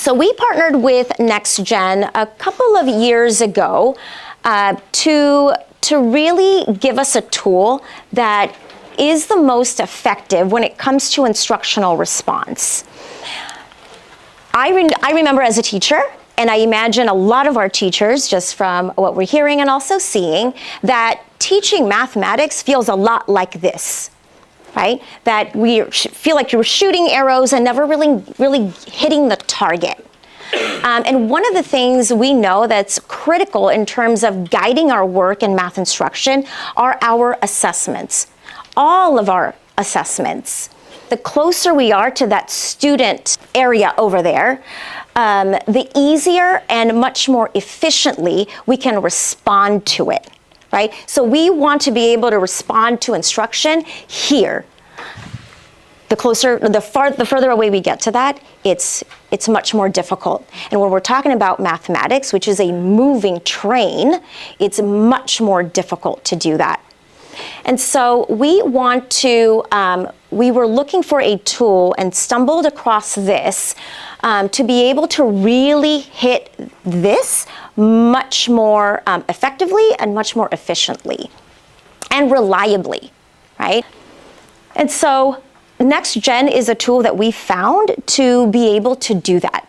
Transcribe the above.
So we partnered with NextGen a couple of years ago to really give us a tool that is the most effective when it comes to instructional response. I remember as a teacher, and I imagine a lot of our teachers, just from what we're hearing and also seeing, that teaching mathematics feels a lot like this, right? That we feel like you're shooting arrows and never really hitting the target. And one of the things we know that's critical in terms of guiding our work in math instruction are our assessments. All of our assessments. The closer we are to that student area over there, the easier and much more efficiently we can respond to it, right? So we want to be able to respond to instruction here. The further away we get to that, it's much more difficult. And when we're talking about mathematics, which is a moving train, it's much more difficult to do that. And so we were looking for a tool and stumbled across this to be able to really hit this much more effectively and much more efficiently and reliably, right? And so NextGen is a tool that we found to be able to do that.